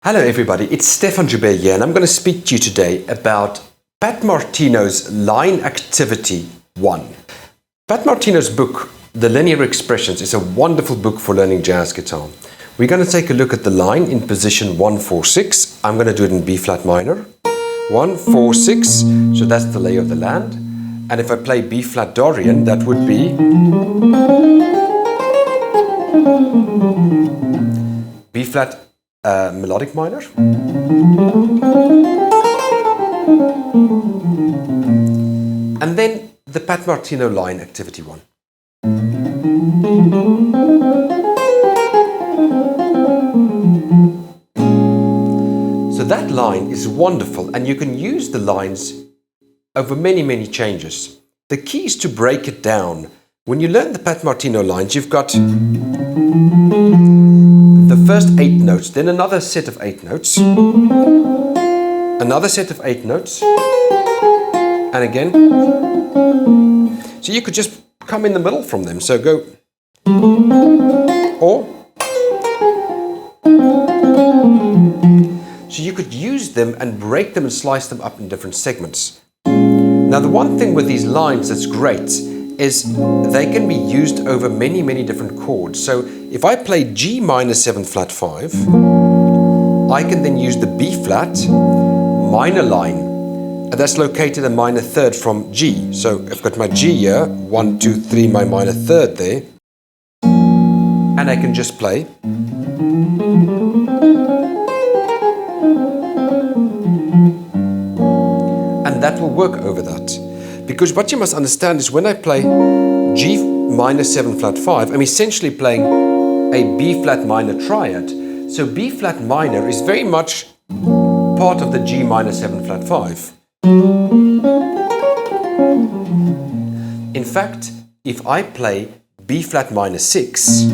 Hello everybody, it's Stefan Joubert here and I'm going to speak to you today about Pat Martino's Line Activity 1. Pat Martino's book, The Linear Expressions, is a wonderful book for learning jazz guitar. We're going to take a look at the line in position 1-4-6. I'm going to do it in B-flat minor. 1-4-6, so that's the lay of the land. And if I play B-flat Dorian, that would be B-flat Melodic Minor. And then the Pat Martino Line Activity 1. So that line is wonderful and you can use the lines over many changes. The key is to break it down. When you learn the Pat Martino lines, you've got the first 8 notes, then another set of 8 notes, another set of 8 notes, and again. So you could just come in the middle from them. So go, or. So you could use them and break them and slice them up in different segments. Now the one thing with these lines that's great is they can be used over many different chords. So if I play G minor 7 flat 5, I can then use the B flat minor line, and that's located a minor third from G. So I've got my G here, 1, 2, 3, my minor third there, and I can just play. And that will work over that. Because what you must understand is when I play G minor 7 flat 5, I'm essentially playing a B flat minor triad. So B flat minor is very much part of the G minor 7 flat 5. In fact, if I play B flat minor 6,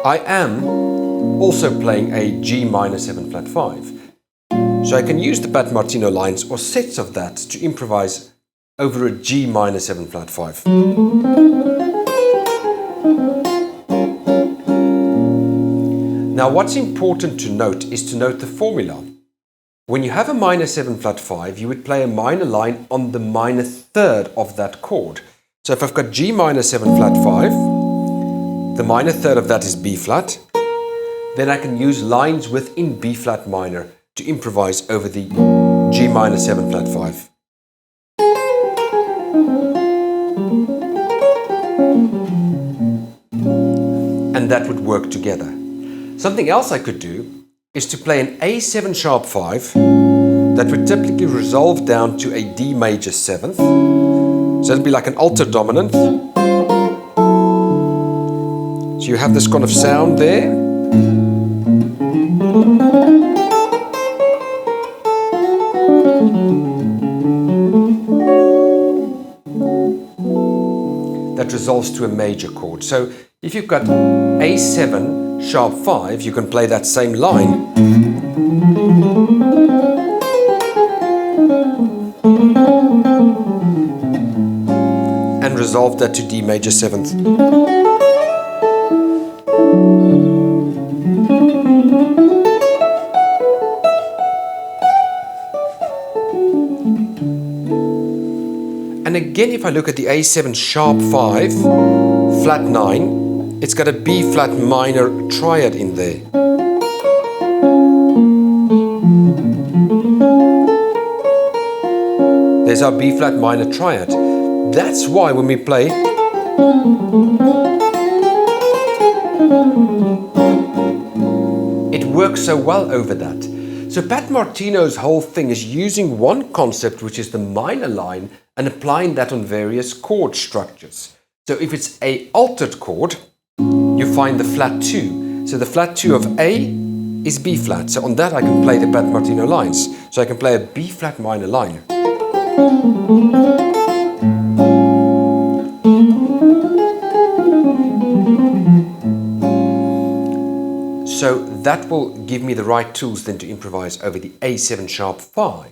I am also playing a G minor 7 flat 5. So I can use the Pat Martino lines or sets of that to improvise over a G minor 7 flat 5. Now what's important to note is to note the formula. When you have a minor 7 flat 5, you would play a minor line on the minor third of that chord. So if I've got G minor 7 flat 5, the minor third of that is B flat, then I can use lines within B flat minor to improvise over the G minor 7 flat 5. And that would work together. Something else I could do is to play an A7 sharp 5 that would typically resolve down to a D major 7th. So it'd be like an alto dominant. So you have this kind of sound there. That resolves to a major chord. So if you've got A7 sharp 5, you can play that same line. And resolve that to D major 7th. And again, if I look at the A7 sharp 5, flat 9, it's got a B flat minor triad in there. There's our B flat minor triad. That's why when we play, it works so well over that. So Pat Martino's whole thing is using one concept, which is the minor line, and applying that on various chord structures. So if it's a altered chord, you find the flat 2. So the flat 2 of A is B flat. So on that I can play the Pat Martino lines. So I can play a B flat minor line. So that will give me the right tools then to improvise over the A7 sharp 5.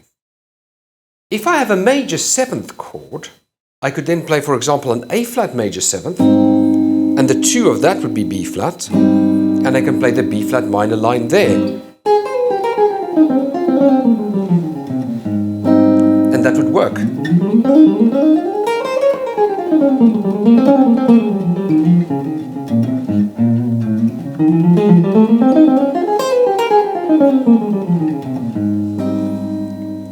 If I have a major 7th chord, I could then play, for example, an A flat major 7th, and the 2 of that would be B flat, and I can play the B flat minor line there. And that would work.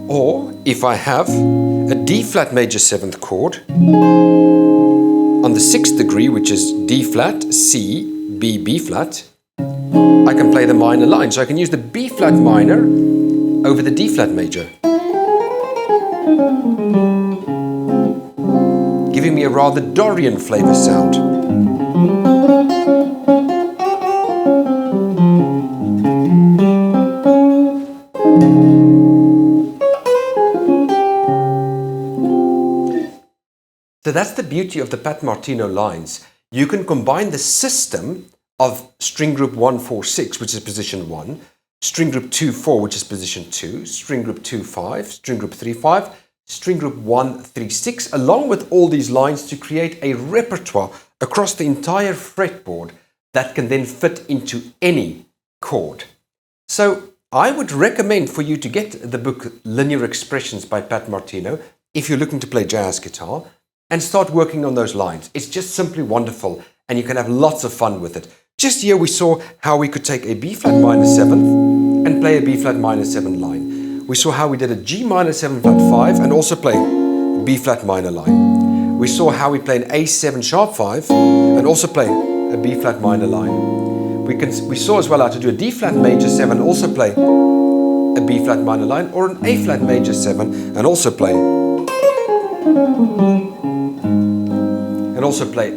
Or if I have a D flat major 7th chord on the 6th degree, which is D flat, C, B, B flat, I can play the minor line. So I can use the B flat minor over the D flat major, giving me a rather Dorian flavor sound. So that's the beauty of the Pat Martino lines. You can combine the system of string group 1, 4, 6, which is position 1, string group 2, 4, which is position 2, string group 2, 5, string group 3, 5, string group 1, 3, 6, along with all these lines to create a repertoire across the entire fretboard that can then fit into any chord. So I would recommend for you to get the book Linear Expressions by Pat Martino if you're looking to play jazz guitar, and start working on those lines. It's just simply wonderful, and you can have lots of fun with it. Just here we saw how we could take a B flat minor 7 and play a B flat minor 7 line. We saw how we did a G minor 7 flat 5 and also play B flat minor line. We saw how we play an A7 sharp 5 and also play a B flat minor line. We saw as well how to do a D flat major 7 and also play a B flat minor line, or an A flat major 7 and also play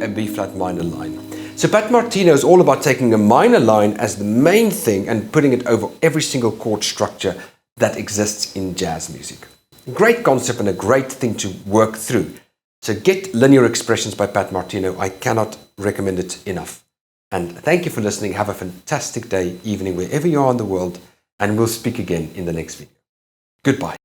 a B flat minor line. So Pat Martino is all about taking a minor line as the main thing and putting it over every single chord structure that exists in jazz music. Great concept and a great thing to work through. So get Linear Expressions by Pat Martino. I cannot recommend it enough. And thank you for listening. Have a fantastic day, evening, wherever you are in the world, and we'll speak again in the next video. Goodbye.